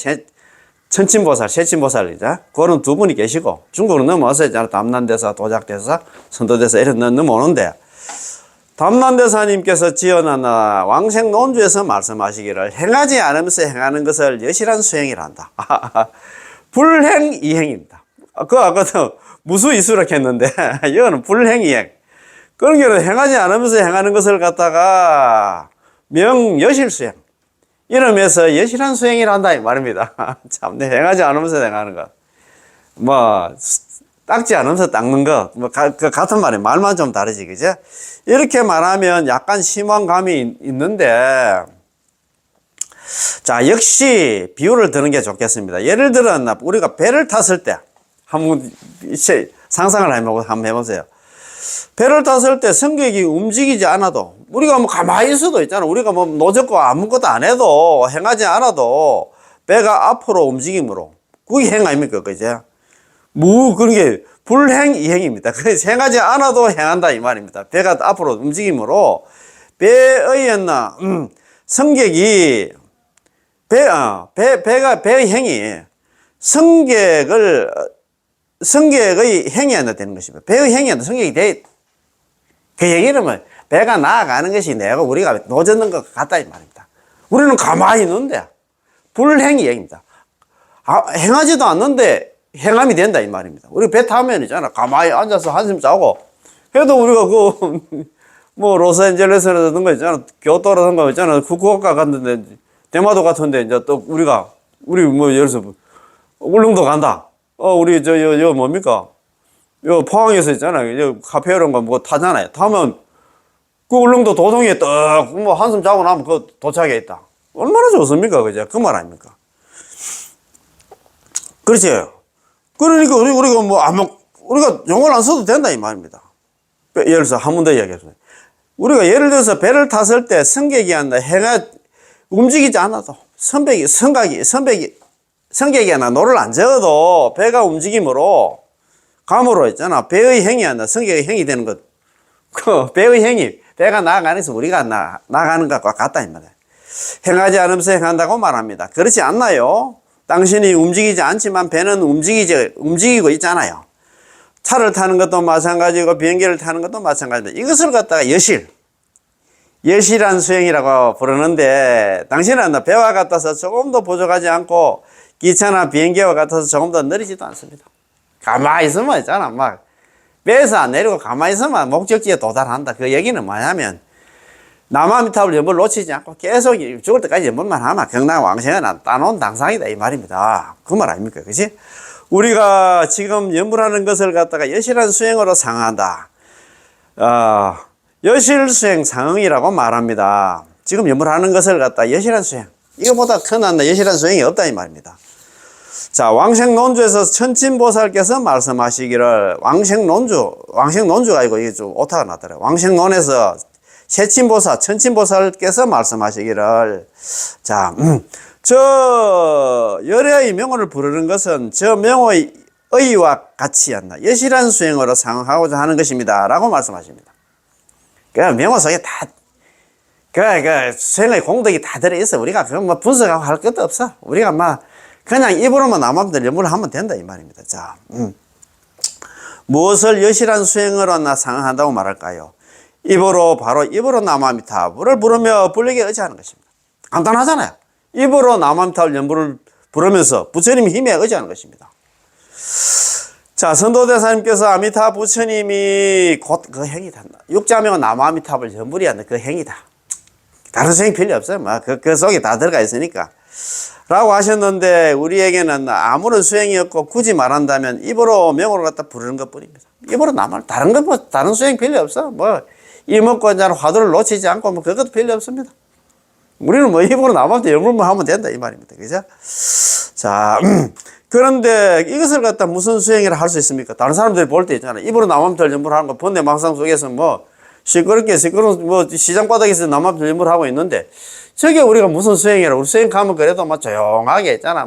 천친보살, 세친보살이죠. 그런 두 분이 계시고, 중국으로 넘어왔어요. 담난대사, 도작대사, 선도대사 이런 넘어오는데, 담난대사님께서 지어놓은 왕생논주에서 말씀하시기를 행하지 않으면서 행하는 것을 여실한 수행이라 한다. 불행이행입니다. 그 아까도 무수이수락 했는데 이거는 불행이행. 그런 경우는 행하지 않으면서 행하는 것을 갖다가 명여실수행 이러면서 여실한 수행이라 한다 이 말입니다. 참, 행하지 않으면서 행하는 것, 뭐 닦지 않으면서 닦는 것, 뭐 같은 말이 말만 좀 다르지, 그죠? 이렇게 말하면 약간 심한 감이 있는데, 자, 역시 비유를 드는 게 좋겠습니다. 예를 들어 우리가 배를 탔을 때 한번 상상을 한번 해보세요. 배를 탔을 때 승객이 움직이지 않아도 우리가 뭐 가만히 있어도 있잖아. 우리가 뭐 노젓고 아무것도 안 해도 행하지 않아도 배가 앞으로 움직임으로 그게 행 아닙니까? 그죠? 그런 게 불행이행입니다. 그래서 행하지 않아도 행한다 이 말입니다. 배가 앞으로 움직임으로 배의 승객이 배의 행이 승객의 행이 하나 되는 것입니다. 배의 행이 하나 승객이 돼. 그 얘기는 뭐 배가 나아가는 것이 내가 우리가 노젓는 것 같다 이 말입니다. 우리는 가만히 있는데 불행이행입니다. 행하지도 않는데 행함이 된다 이 말입니다. 우리 배 타면 있잖아. 가만히 앉아서 한숨 자고 해도 우리가 뭐 로스앤젤레스라든가 있잖아. 교토라든가 있잖아. 후쿠오카 갔는데 대마도 같은데 이제 또 우리 뭐 예를 들어서 울릉도 간다. 우리 여 뭡니까? 요 포항에서 있잖아요. 요 카페 이런 거 뭐 타잖아요. 타면 그 울릉도 도성에 딱 뭐 한숨 자고 나면 그 도착에 있다. 얼마나 좋습니까? 그죠? 그 말 아닙니까? 그렇죠. 그러니까 우리가 우리가 용어를 안 써도 된다 이 말입니다. 예를 들어서 한 번 더 이야기해서 우리가 예를 들어서 배를 탔을 때 승객이 움직이지 않아도 승객이 하나 노를 안 저어도 배가 움직임으로 감으로 있잖아. 배의 행이 하나 승객의 행이 되는 것. 그 배의 행이 배가 나아가면서 우리가 나가는 것과 같다 이 말이에요. 행하지 않으면서 행한다고 말합니다. 그렇지 않나요? 당신이 움직이지 않지만 배는 움직이고 있잖아요. 차를 타는 것도 마찬가지고 비행기를 타는 것도 마찬가지입니다. 이것을 갖다가 여실한 수행이라고 부르는데, 당신은 배와 같아서 조금도 부족하지 않고 기차나 비행기와 같아서 조금 더 느리지도 않습니다. 가만히 있으면 있잖아. 막 배에서 안 내리고 가만히 있으면 목적지에 도달한다. 그 얘기는 뭐냐면 남아미탑을 연불 놓치지 않고 계속 죽을 때까지 연불만 하면 경락왕생은 따놓은 당상이다 이 말입니다. 그 말 아닙니까? 그치? 우리가 지금 연불하는 것을 갖다가 여실한 수행으로 상한다. 여실수행 상응이라고 말합니다. 지금 연불하는 것을 갖다 여실한 수행, 이거보다 큰 여실한 수행이 없다 이 말입니다. 자, 왕생논주에서 천친보살께서 말씀하시기를, 왕생논주가 아니고 이게 좀 오타가 났더라고요. 왕생논에서 세친보살, 천친보살께서 말씀하시기를, 자, 저 열애의 명호를 부르는 것은 저 명호의 의와 같이 여실한 수행으로 상응하고자 하는 것입니다 라고 말씀하십니다. 그 명호 속에 다 수행의 공덕이 다 들어있어. 우리가 그거 뭐 분석하고 할 것도 없어. 우리가 그냥 입으로만 남아들 연구를 하면 된다 이 말입니다. 자, 무엇을 여실한 수행으로 상응한다고 말할까요? 입으로 남아미타불을 부르며 불리게 의지하는 것입니다. 간단하잖아요. 입으로 남아미타불 연부를 부르면서 부처님 힘에 의지하는 것입니다. 자, 선도대사님께서 아미타 부처님이 곧 그 행이다. 육자명은 남아미타불 연불이 하는 그 행이다. 다른 수행 필요 없어요. 그 속에 다 들어가 있으니까. 라고 하셨는데, 우리에게는 아무런 수행이 없고 굳이 말한다면 입으로 명호를 갖다 부르는 것 뿐입니다. 입으로 다른 수행 필요 없어. 이먹고 이제 화두를 놓치지 않고 그것도 필요 없습니다. 우리는 입으로 남한테 영물만 하면 된다 이 말입니다. 그죠? 자, 그런데 이것을 갖다 무슨 수행이라 할 수 있습니까? 다른 사람들이 볼 때 있잖아. 입으로 남한테 연물하는 거 번뇌망상 속에서 시끄러운 시장 바닥에서 남한테 연물하고 있는데, 저게 우리가 무슨 수행이라. 우리 수행 가면 그래도 조용하게 있잖아.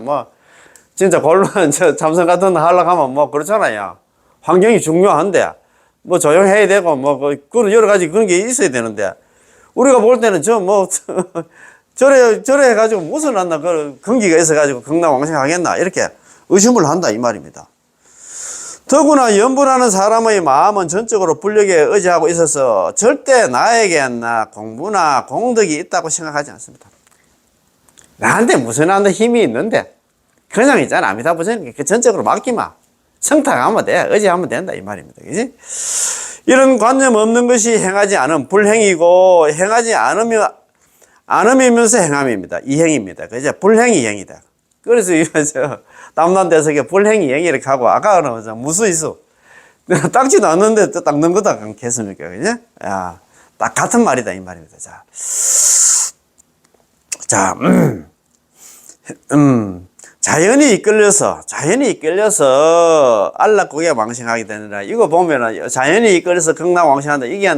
진짜 곤란 참선 같은 거 하려고 하면 그렇잖아요. 환경이 중요한데 조용해야 되고 그런 여러 가지 그런 게 있어야 되는데, 우리가 볼 때는 저래 해가지고 무슨 한나, 그, 근기가 있어가지고 극락왕생하겠나, 이렇게 의심을 한다, 이 말입니다. 더구나 연불하는 사람의 마음은 전적으로 불력에 의지하고 있어서 절대 나에게 공부나 공덕이 있다고 생각하지 않습니다. 나한테 무슨 한다 힘이 있는데, 그냥 있잖아. 아미타불sen 전적으로 맡기마. 성탁하면 돼. 의지하면 된다. 이 말입니다. 그지? 이런 관념 없는 것이 행하지 않은 불행이고, 행하지 않음이면서 행함입니다. 이행입니다. 그죠? 불행이 행이다. 그래서 이거 남남대석에 불행이 행 이렇게 하고, 아까는 무수이수. 닦지도 않는데 또 닦는 거다 않겠습니까? 그죠? 야, 딱 같은 말이다. 이 말입니다. 자, 자연이 이끌려서 안락국에 왕생하게 되느라, 이거 보면은 자연이 이끌려서 극락왕생한다. 이게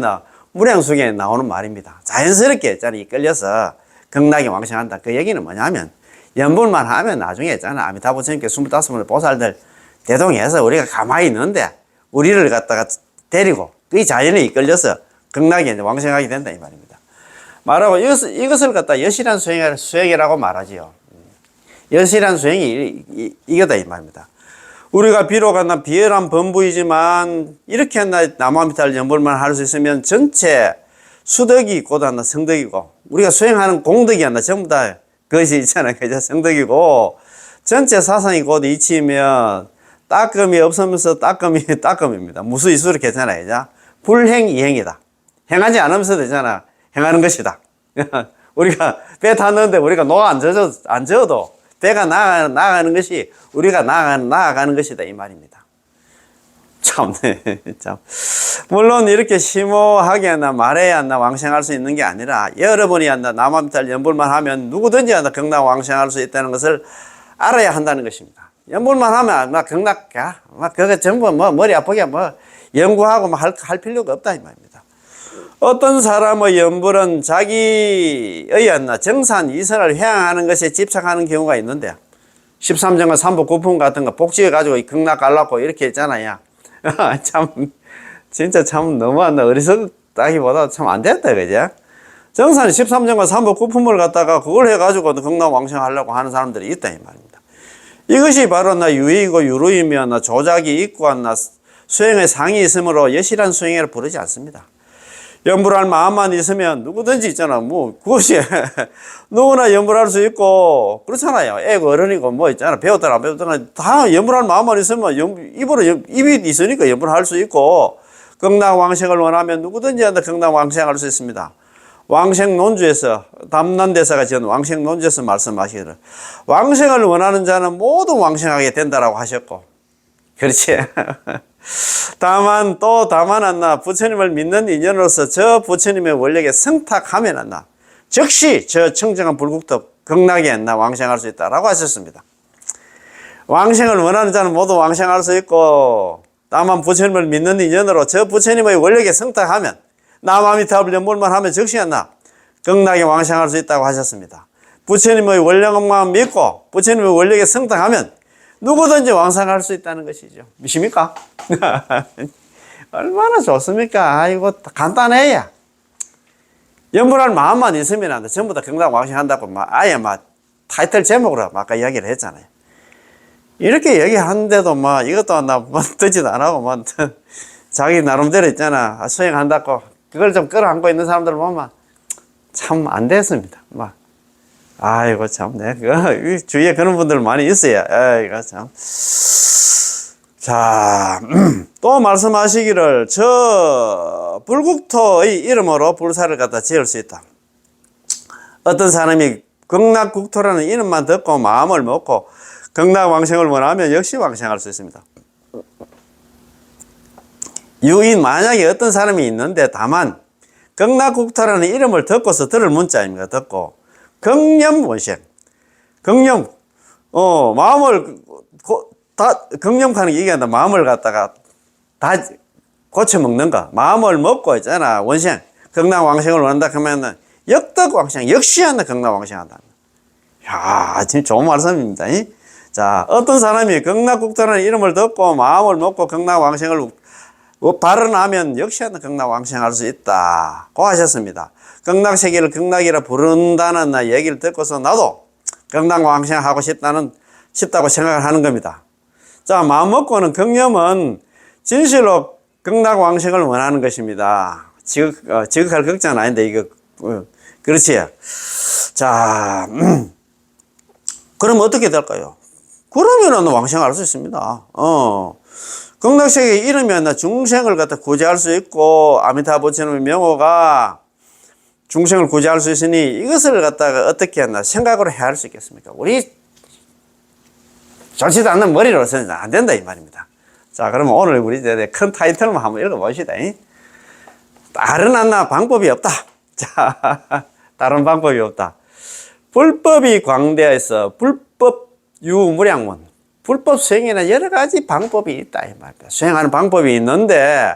무량수경에 나오는 말입니다. 자연스럽게 있잖아. 이끌려서 극락에 왕생한다. 그 얘기는 뭐냐면, 연불만 하면 나중에 있잖아. 아미타불sen께 25분의 보살들 대동해서 우리가 가만히 있는데, 우리를 갖다가 데리고, 그 자연에 이끌려서 극락에 왕생하게 된다. 이 말입니다. 말하고, 이것을 갖다 여실한 수행이라고 말하지요. 여실한 수행이 이거다, 이 말입니다. 우리가 비록 비열한 범부이지만, 이렇게 나무아미타를 연불만 할 수 있으면 전체 수덕이 곧 성덕이고, 우리가 수행하는 공덕이 전부 다 그것이 있잖아요. 그죠? 성덕이고, 전체 사상이 곧 이치면, 따끔이 없으면서 따끔입니다. 무수이수로 괜찮아요. 그죠? 불행이행이다. 행하지 않으면서 되잖아. 행하는 것이다. 우리가 배 탔는데 우리가 노 안 저어도 배가 나아가는 것이 우리가 나아가는 것이다. 이 말입니다. 참네. 참. 물론 이렇게 심오하게 말해야 왕생할 수 있는 게 아니라 여러분이 남아미탈 연불만 하면 누구든지 극락 왕생할 수 있다는 것을 알아야 한다는 것입니다. 연불만 하면 극락 가. 그거 전부 머리 아프게 연구하고 할 필요가 없다. 이 말입니다. 어떤 사람의 연불은 자기의 정산 이선을 회항하는 것에 집착하는 경우가 있는데 13정과 삼복구품 같은 거 복지해가지고 극락 갈라고 이렇게 했잖아요. 참 진짜 참 너무한다. 어리석다기보다 참 안 됐다. 그죠? 정산 13정과 삼복구품을 갖다가 그걸 해가지고 극락 왕생하려고 하는 사람들이 있다. 이 말입니다. 이것이 바로 유의이고 유루이며 조작이 있고 수행의 상이 있으므로 여실한 수행을 부르지 않습니다. 연불할 마음만 있으면 누구든지 있잖아. 그것이 누구나 연불할 수 있고 그렇잖아요. 애고 어른이고 있잖아. 배웠다나 안 배웠다나 다 연불할 마음만 있으면 입이 있으니까 연불할 수 있고 극락 왕생을 원하면 누구든지 극락 왕생할 수 있습니다. 왕생 논주에서 담난대사가 지은 왕생 논주에서 말씀하시기를 왕생을 원하는 자는 모두 왕생하게 된다라고 하셨고 그렇지. 다만 부처님을 믿는 인연으로서 저 부처님의 원력에 성탁하면 즉시 저 청정한 불국토 극락에 왕생할 수 있다라고 하셨습니다. 왕생을 원하는 자는 모두 왕생할 수 있고 다만 부처님을 믿는 인연으로 저 부처님의 원력에 성탁하면 남아미타불 연불만 하면 즉시 극락에 왕생할 수 있다고 하셨습니다. 부처님의 원력만 믿고 부처님의 원력에 성탁하면 누구든지 왕생할 수 있다는 것이죠. 믿습니까? 얼마나 좋습니까? 이거 간단해요. 연불할 마음만 있으면 안 돼. 전부 다 극락 왕생한다고 아예 타이틀 제목으로 아까 이야기를 했잖아요. 이렇게 얘기하는데도 이것도 듣지도 안 하고 자기 나름대로 있잖아. 수행한다고 그걸 좀 끌어안고 있는 사람들 보면 참 안 됐습니다. 아이고 참, 주위에 그런 분들 많이 있어요. 아이고 참. 자, 또 말씀하시기를 저 불국토의 이름으로 불사를 갖다 지을 수 있다. 어떤 사람이 극락국토라는 이름만 듣고 마음을 먹고 극락왕생을 원하면 역시 왕생할 수 있습니다. 만약에 어떤 사람이 있는데 다만 극락국토라는 이름을 듣고서 들을 문자입니다. 듣고 경념원생, 마음을 경념하는 게 이게 마음을 갖다가 다 고쳐먹는 거. 마음을 먹고 있잖아. 원생, 극락왕생을 원한다 하면은 역덕왕생, 역시 극락왕생한다. 야, 진짜 좋은 말씀입니다. 자, 어떤 사람이 극락국토라는 이름을 듣고 마음을 먹고 극락왕생을 발언하면 역시 극락왕생할 수 있다고 하셨습니다. 극락세계를 극락이라 부른다는 얘기를 듣고서 나도 극락왕생하고 싶다고 생각을 하는 겁니다. 자, 마음먹고는 경념은 진실로 극락왕생을 원하는 것입니다. 지극할 극자는 아닌데, 이거, 그렇지. 자, 그럼 어떻게 될까요? 그러면은 왕생할 수 있습니다. 극락세계에 이르면 중생을 갖다 구제할 수 있고, 아미타부처님의 명호가 중생을 구제할 수 있으니 이것을 갖다가 어떻게 했나 생각으로 해야 할 수 있겠습니까? 우리 좋지도 않는 머리로서는 안 된다 이 말입니다. 자, 그러면 오늘 우리 큰 타이틀만 한번 읽어봅시다. 다른 안나 방법이 없다. 자, 다른 방법이 없다. 불법이 광대해서 불법 유무량문, 불법 수행에는 여러 가지 방법이 있다 이 말입니다. 수행하는 방법이 있는데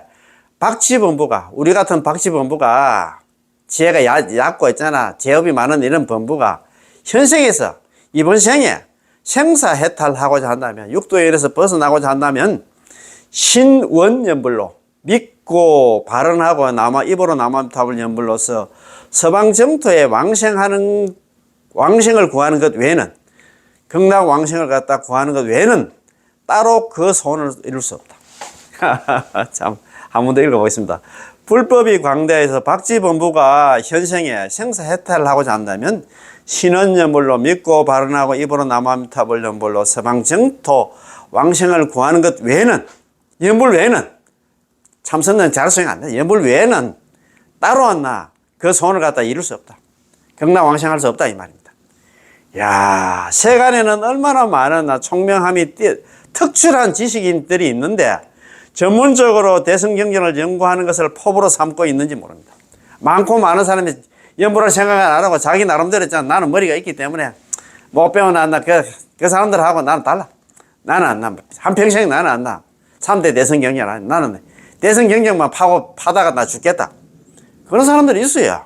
박쥐범부가, 우리 같은 박쥐범부가 지혜가 얕고 있잖아. 제업이 많은 이런 범부가 현생에서 이번 생에 생사해탈하고자 한다면, 육도에서 벗어나고자 한다면 신원연불로 믿고 발언하고 입으로 남암탑을 연불로서 서방 정토에 왕생을 구하는 것 외에는, 극락 왕생을 갖다 구하는 것 외에는 따로 그 소원을 이룰 수 없다. 참, 한 번 더 읽어보겠습니다. 불법이 광대해서 박쥐범부가 현생에 생사해탈을 하고자 한다면 신원연불로 믿고 발언하고 입으로 남암탑을 연불로 서방 정토 왕생을 구하는 것 외에는, 연불 외에는, 참선은 잘 수행 안 돼. 연불 외에는 따로 그 소원을 갖다 이룰 수 없다. 극락 왕생할 수 없다 이 말입니다. 야, 세간에는 얼마나 많은 총명함이 특출한 지식인들이 있는데 전문적으로 대승경전을 연구하는 것을 포부로 삼고 있는지 모릅니다. 많고 많은 사람이 연불할 생각을 안 하고 자기 나름대로 있잖아. 나는 머리가 있기 때문에 못 배워놨나. 그 사람들하고 나는 달라. 나는 안 나. 한평생 나는 안 나. 3대 대승경전 아니. 나는 대승경전만 파다가 나 죽겠다. 그런 사람들이 있어요.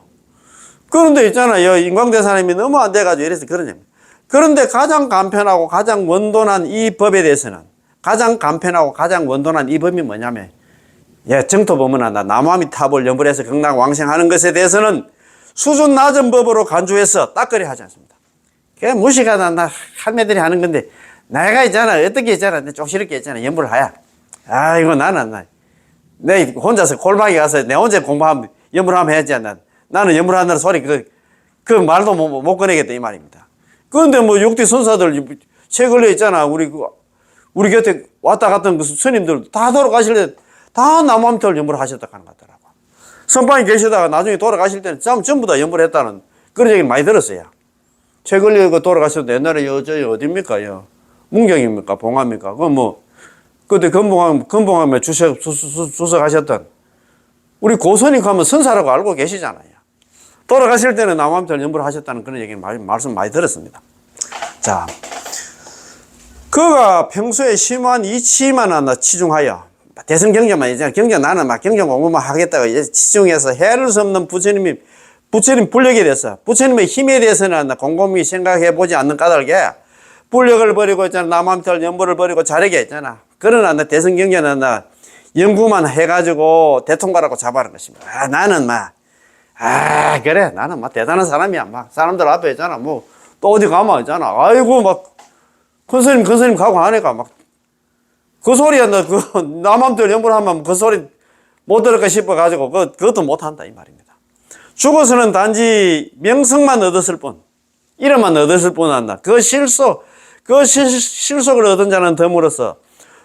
그런데 있잖아요. 인광대사님이 너무 안 돼가지고 이래서 그러냐. 그런데 가장 간편하고 가장 원돈한 이 법에 대해서는, 가장 간편하고 가장 원돈한 이 법이 뭐냐면, 정토법문한 남아미탑을 연불해서 극락 왕생하는 것에 대해서는 수준 낮은 법으로 간주해서 딱거리 하지 않습니다. 그냥 무식하다 할매들이 하는 건데, 내가 있잖아. 어떻게 있잖아. 내 쪽시럽게 있잖아. 연불을 하야. 이거 나는 안 나. 내 혼자서 골방에 가서 내 혼자 공부하면 연불하면 해야지 않나. 나는 연불한다는 소리 그 말도 못 꺼내겠다 이 말입니다. 그런데 뭐 육대 선사들 최근에 있잖아. 우리 곁에 왔다 갔던 그 스님들 다 돌아가실 때 다 남암탑을 연불을 하셨다 하는 것 같더라고. 선방에 계시다가 나중에 돌아가실 때는 전부 다 연불을 했다는 그런 얘기 많이 들었어요. 최근에 돌아가셨는데 옛날에 어디입니까? 문경입니까? 봉화입니까? 그때 건봉함에 주석하셨던 우리 고선이 가면 선사라고 알고 계시잖아요. 돌아가실 때는 남암탑을 연불을 하셨다는 그런 얘기 말씀 많이 들었습니다. 자, 그가 평소에 심한 이치만 치중하여 대승경전만 이제 경전 나는 경전 공부만 하겠다고 이제 치중해서 헤아릴 수 없는 부처님 불력에 대해서, 부처님의 힘에 대해서는 곰곰이 생각해 보지 않는 까닭에 불력을 버리고 있잖아. 남암탑 연불을 버리고 자르게 했잖아. 그러나 대승경전은 연구만 해가지고 대통과라고 잡아는 것입니다. 나는 그래. 나는 대단한 사람이야. 사람들 앞에 있잖아. 또 어디 가면 있잖아. 아이고, 큰 스님 가고 하니까 그 소리야. 남암탑 연불하면 그 소리 못 들을까 싶어가지고 그것도 못한다. 이 말입니다. 죽어서는 단지 명성만 얻었을 뿐, 이름만 얻었을 뿐 한다. 그 실속을 얻은 자는 덤으로써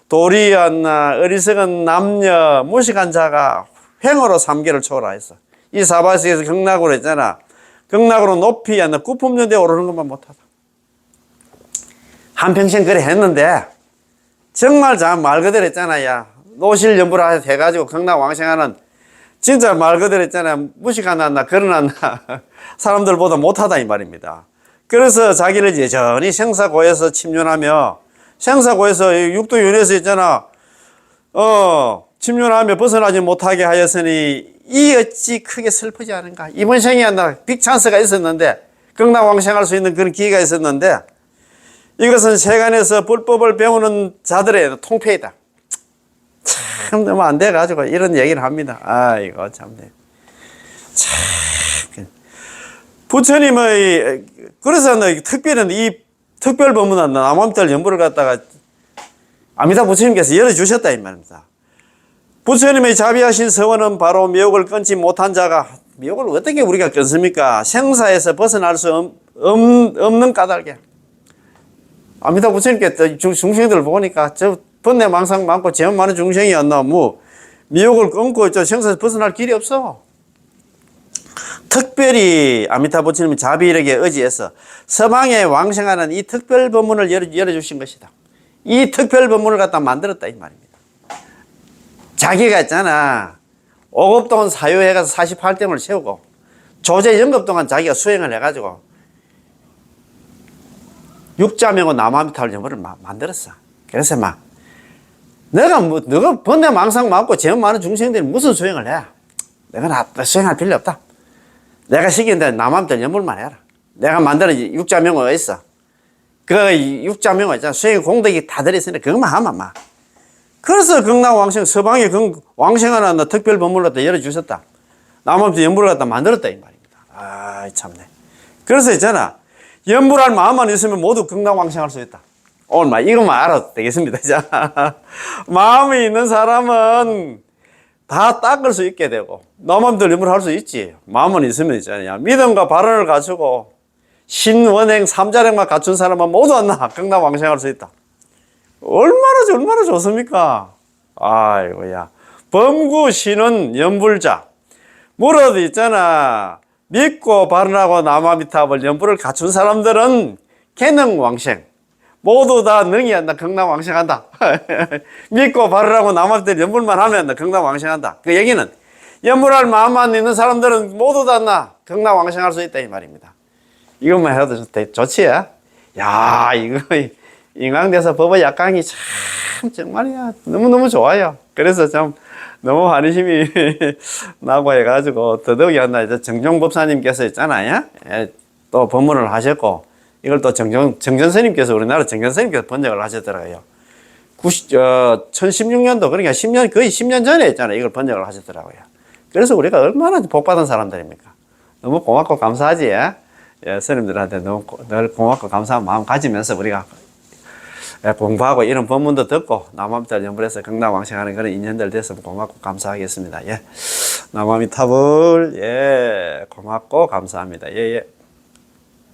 도리였나 어리석은 남녀 무식한 자가 횡으로 삼계를 초월하였어. 이 사바세에서 극락으로 했잖아. 극락으로 높이 않나 구품연대에 오르는 것만 못하다. 한평생 그래 했는데 정말 말 그대로 했잖아. 노실연불 해가지고 극락 왕생하는 진짜 말 그대로 했잖아. 무식하나 그러나 사람들보다 못하다 이 말입니다. 그래서 자기를 여전히 생사고에서 침륜하며, 생사고에서 육도윤회에서 있잖아. 침륜하며 벗어나지 못하게 하였으니 이 어찌 크게 슬프지 않은가. 이번 생에 빅찬스가 있었는데, 극락왕생할 수 있는 그런 기회가 있었는데, 이것은 세간에서 불법을 배우는 자들의 통폐이다. 참 너무 안 돼가지고 이런 얘기를 합니다. 이거 참. 부처님의, 그래서 특별히 이 특별 법문은 남암달 연불을 갖다가 아미타 부처님께서 열어주셨다, 이 말입니다. 부처님의 자비하신 서원은 바로 미혹을 끊지 못한 자가, 미혹을 어떻게 우리가 끊습니까? 생사에서 벗어날 수 없는 까닭에. 아미타 부처님께 중생들을 보니까 저 번뇌 망상 많고 죄업 많은 중생이었나, 뭐, 미혹을 끊고 저 생사에서 벗어날 길이 없어. 특별히 아미타 부처님의 자비력에 의지해서 서방에 왕생하는 이 특별 법문을 열어주신 것이다. 이 특별 법문을 갖다 만들었다, 이 말입니다. 자기가 있잖아, 5급 동안 사유해가서 48dem을 세우고 조제 영급 동안 자기가 수행을 해가지고 육자명호 남아미타를 연불을 만들었어. 그래서 막 너가 번뇌 망상 많고 죄업 많은 중생들이 무슨 수행을 해? 내가 수행할 필요 없다. 내가 시킨 대로 남아미타 연불만 해라. 내가 만드는 육자명호가 있어. 그 육자명호 있잖아. 수행 공덕이 다 들어있으니까 그것만 하면 막. 그래서 극락왕생, 서방에 왕생하는 특별 법문을 갖다 열어주셨다. 남아미타 연불을 갖다 만들었다, 이 말입니다. 아, 참네. 그래서 있잖아, 연불할 마음만 있으면 모두 극락왕생할 수 있다. 오늘 막 이것만 알아도 되겠습니다. 마음이 있는 사람은 다 닦을 수 있게 되고, 남아미타 연불할 수 있지. 마음만 있으면 있잖아요. 믿음과 발언을 갖추고, 신원행, 삼자력만 갖춘 사람은 모두 극락왕생할 수 있다. 얼마나 좋습니까? 아이고야. 범구 신은 연불자. 뭐라도 있잖아. 믿고 발언하고 남아미타불 연불을 갖춘 사람들은 개능왕생. 모두 다 능히 한다. 극락왕생한다. 믿고 발언하고 남아미타 연불만 하면 극락왕생한다. 그 얘기는 연불할 마음만 있는 사람들은 모두 다 극락왕생할 수 있다, 이 말입니다. 이것만 해도 좋지? 야, 이거 인강대사 법의 약강이 참 정말이야 너무너무 좋아요. 그래서 좀 너무 환희심이 나고 해가지고 더더욱이 이제 정종 법사님께서 있잖아요. 또 법문을 하셨고 이걸 또 정전 스님께서 우리나라 정전 스님께서 번역을 하셨더라고요. 1016년도 그러니까 10년 거의 10년 전에 있잖아요. 이걸 번역을 하셨더라고요. 그래서 우리가 얼마나 복받은 사람들입니까? 너무 고맙고 감사하지. 예, 스님들한테 너무 늘 고맙고 감사한 마음 가지면서 우리가 공부하고 이런 법문도 듣고 남아미타 연불해서 극락왕생하는 그런 인연들 됐으면 고맙고 감사하겠습니다. 예, 남아미타불, 예, 고맙고 감사합니다. 예, 예.